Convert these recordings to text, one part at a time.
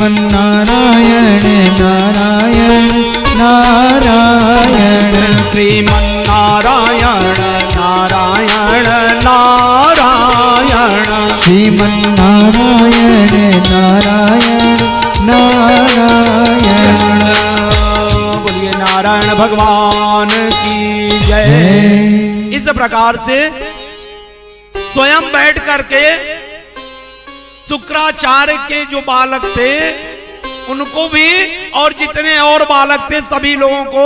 श्रीमन्नारायण नारायण नारायण श्रीमन्नारायण नारायण नारायण श्रीमन्नारायण नारायण नारायण। बोलिए नारायण भगवान की जय। इस प्रकार से स्वयं बैठ करके शुक्राचार्य के जो बालक थे उनको भी और जितने और बालक थे सभी लोगों को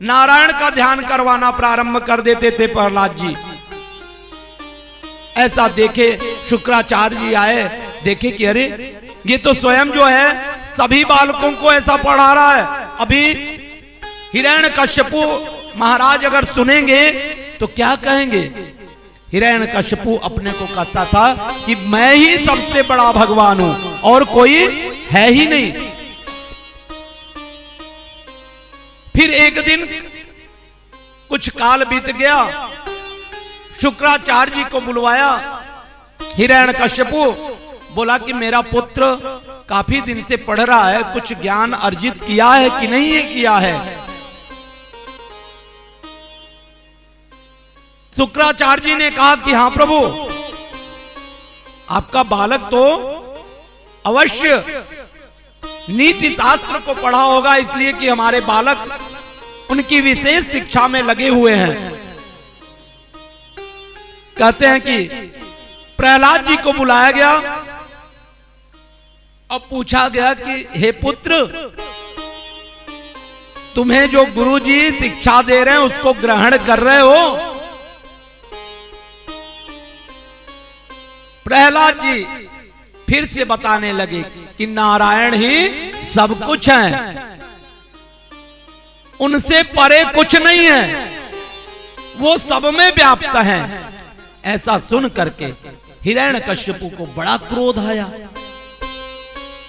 नारायण का ध्यान करवाना प्रारंभ कर देते थे प्रहलाद जी। ऐसा देखे शुक्राचार्य जी आए, देखे कि अरे ये तो स्वयं जो है सभी बालकों को ऐसा पढ़ा रहा है। अभी हिरण्यकश्यपु महाराज अगर सुनेंगे तो क्या कहेंगे। हिरण्यकश्यपु अपने को कहता था कि मैं ही सबसे बड़ा भगवान हूं और कोई है ही नहीं। फिर एक दिन कुछ काल बीत गया, शुक्राचार्य जी को बुलवाया हिरण्यकश्यपु, बोला कि मेरा पुत्र काफी दिन से पढ़ रहा है, कुछ ज्ञान अर्जित किया है कि नहीं है किया है। शुक्राचार्य जी ने कहा कि हाँ प्रभु, आपका बालक तो अवश्य नीति शास्त्र को पढ़ा होगा, इसलिए कि हमारे बालक उनकी विशेष शिक्षा में लगे हुए हैं। कहते हैं कि प्रहलाद जी को बुलाया गया और पूछा गया कि हे पुत्र, तुम्हें जो गुरुजी शिक्षा दे रहे हैं उसको ग्रहण कर रहे हो। प्रहलाद जी फिर से बताने लगे कि नारायण ही सब कुछ है, उनसे परे कुछ नहीं है, वो सब में व्याप्त है। ऐसा सुन करके हिरण्यकश्यपु को बड़ा क्रोध आया।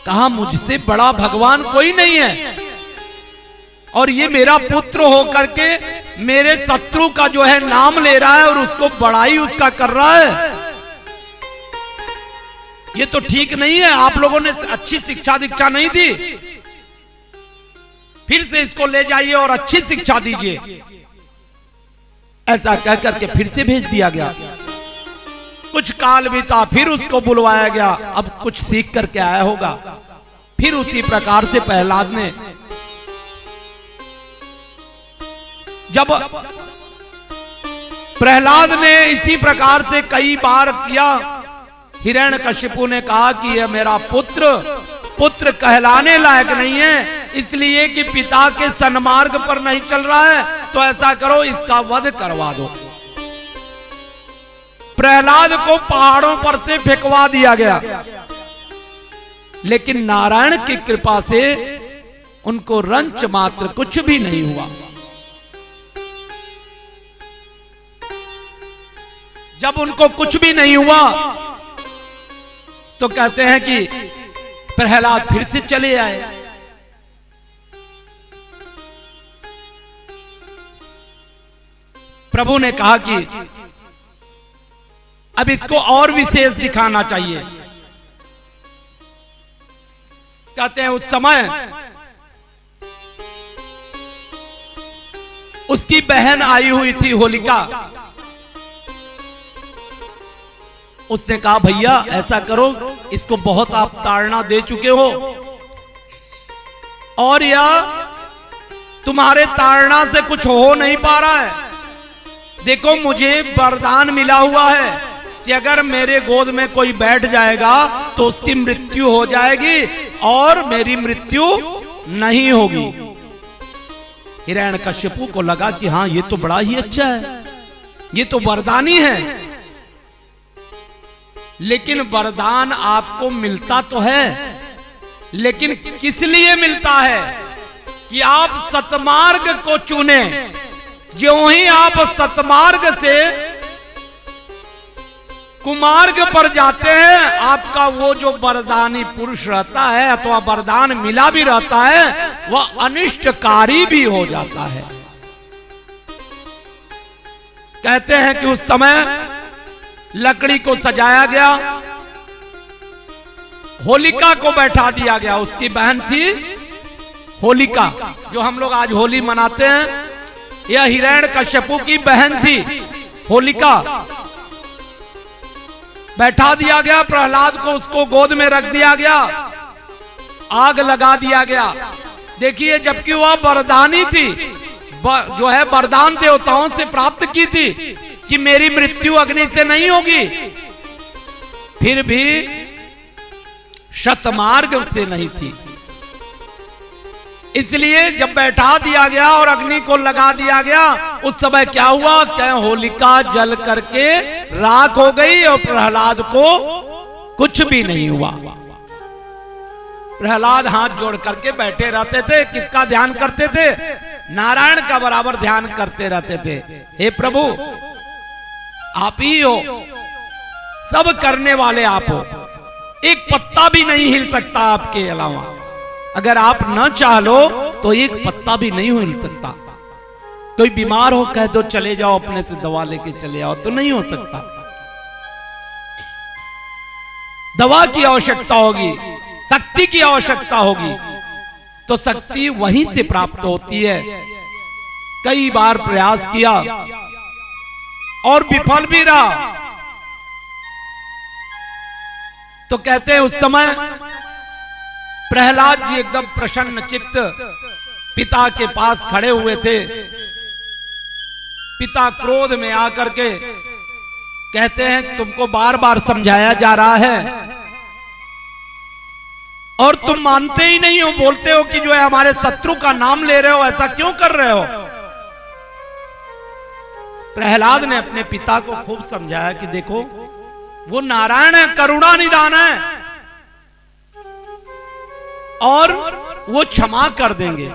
कहा मुझसे बड़ा भगवान कोई नहीं है और ये मेरा पुत्र होकर के मेरे शत्रु का जो है नाम ले रहा है और उसको बड़ाई उसका कर रहा है। ये तो ठीक नहीं है, आप लोगों ने अच्छी शिक्षा दीक्षा नहीं दी, फिर से इसको ले जाइए और अच्छी शिक्षा दीजिए। ऐसा कह करके फिर से भेज दिया गया। कुछ काल बीता, फिर उसको बुलवाया गया, अब कुछ सीख करके आया होगा। फिर उसी प्रकार से प्रहलाद ने जब प्रहलाद ने इसी प्रकार से कई बार किया, हिरण्यकश्यपु ने कहा कि यह मेरा पुत्र कहलाने लायक नहीं है, इसलिए कि पिता के सन्मार्ग पर नहीं चल रहा है, तो ऐसा करो इसका वध करवा दो। प्रहलाद को पहाड़ों पर से फेंकवा दिया गया, लेकिन नारायण की कृपा से उनको रंच मात्र कुछ भी नहीं हुआ। जब उनको कुछ भी नहीं हुआ तो कहते हैं कि प्रहलाद फिर से चले आए। प्रभु ने कहा कि अब इसको और विशेष दिखाना चाहिए। कहते हैं उस समय उसकी बहन आई हुई थी होलिका। उसने कहा भैया ऐसा करो, इसको बहुत आप ताड़ना दे चुके हो और यह तुम्हारे ताड़ना से कुछ हो नहीं पा रहा है। देखो मुझे वरदान मिला हुआ है कि अगर मेरे गोद में कोई बैठ जाएगा तो उसकी मृत्यु हो जाएगी और मेरी मृत्यु नहीं होगी। हिरण्यकश्यपु को लगा कि हाँ ये तो बड़ा ही अच्छा है, ये तो वरदान ही है। लेकिन वरदान आपको मिलता तो है, लेकिन किस लिए मिलता है कि आप सतमार्ग को चुने। ज्यों ही आप सतमार्ग से कुमार्ग पर जाते हैं, आपका वो जो वरदानी पुरुष रहता है अथवा वरदान मिला भी रहता है वह अनिष्टकारी भी हो जाता है। कहते हैं कि उस समय लकड़ी को सजाया गया होलिका को बैठा दिया गया। उसकी बहन थी होलिका, जो हम लोग आज होली मनाते हैं, यह हिरण्यकश्यपु की बहन थी होलिका। बैठा दिया गया प्रहलाद को, उसको गोद में रख दिया गया, आग लगा दिया गया। देखिए, जबकि वह वरदानी थी, जो है वरदान देवताओं से प्राप्त की थी कि मेरी मृत्यु अग्नि से नहीं होगी, फिर भी शतमार्ग से नहीं थी। इसलिए जब बैठा दिया गया और अग्नि को लगा दिया गया, उस समय क्या हुआ, क्या होलिका जल करके राख हो गई और प्रहलाद को कुछ भी नहीं हुआ। प्रहलाद हाथ जोड़ करके बैठे रहते थे। किसका ध्यान करते थे? नारायण का बराबर ध्यान करते रहते थे। हे प्रभु, आप ही हो, सब करने वाले आप हो, एक पत्ता भी नहीं हिल सकता आपके अलावा। अगर आप न चाह लो तो एक पत्ता भी नहीं हिल सकता। कोई बीमार हो, कह दो चले जाओ, अपने से दवा लेके चले आओ, तो नहीं हो सकता। दवा की आवश्यकता होगी, शक्ति की आवश्यकता होगी, तो शक्ति वहीं से प्राप्त होती है। कई बार प्रयास किया और विफल भी रहा, तो कहते हैं उस समय प्रहलाद जी एकदम प्रसन्न चित्त पिता के पास खड़े हुए थे। पिता क्रोध में आकर के कहते हैं, तुमको बार बार समझाया जा रहा है और तुम मानते ही नहीं हो, बोलते हो कि जो है हमारे शत्रु का नाम ले रहे हो, ऐसा क्यों कर रहे हो? प्रहलाद ने अपने पिता को खूब समझाया कि देखो, वो नारायण है, करुणा निदान है और वो क्षमा कर देंगे।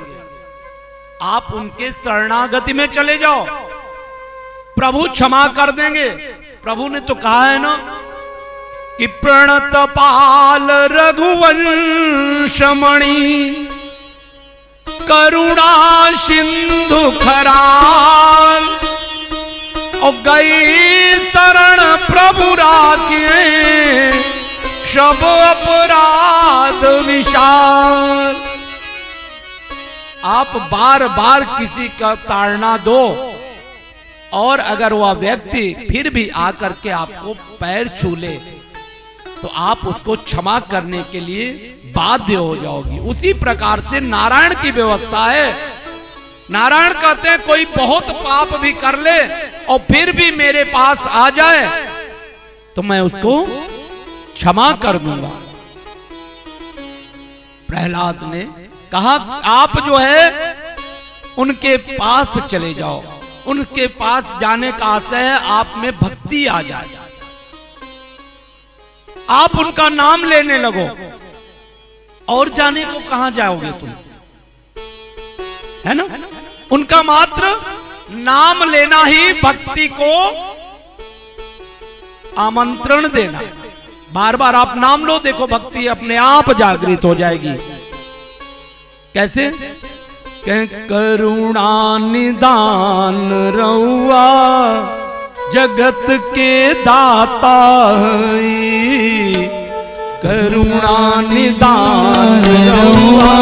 आप उनके शरणागति में चले जाओ, प्रभु क्षमा कर देंगे। प्रभु ने तो कहा है ना कि प्रणत पाल रघुवंश मणि करुणा सिंधु खराल, और गई शरण प्रभु राखे सब अपराध विशाल। आप बार बार किसी का ताड़ना दो और अगर वह व्यक्ति फिर भी आकर के आपको पैर छू ले, तो आप उसको क्षमा करने के लिए बाध्य हो जाओगी। उसी प्रकार से नारायण की व्यवस्था है। नारायण कहते हैं, कोई बहुत पाप भी कर ले और फिर भी मेरे पास आ जाए तो मैं उसको क्षमा कर दूंगा। प्रहलाद ने कहा, आप जो है उनके पास चले जाओ, उनके पास जाने का आशय है आप में भक्ति आ जाए, आप उनका नाम लेने लगो, और जाने को कहां जाओगे तुम, है ना? उनका मात्र नाम लेना ही भक्ति को आमंत्रण देना। बार बार आप नाम लो, देखो भक्ति अपने आप जागृत हो जाएगी। कैसे? करुणा निदान रहुआ जगत के दाता है, करुणा निदान रहुआ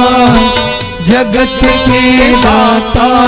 जगत के दाता।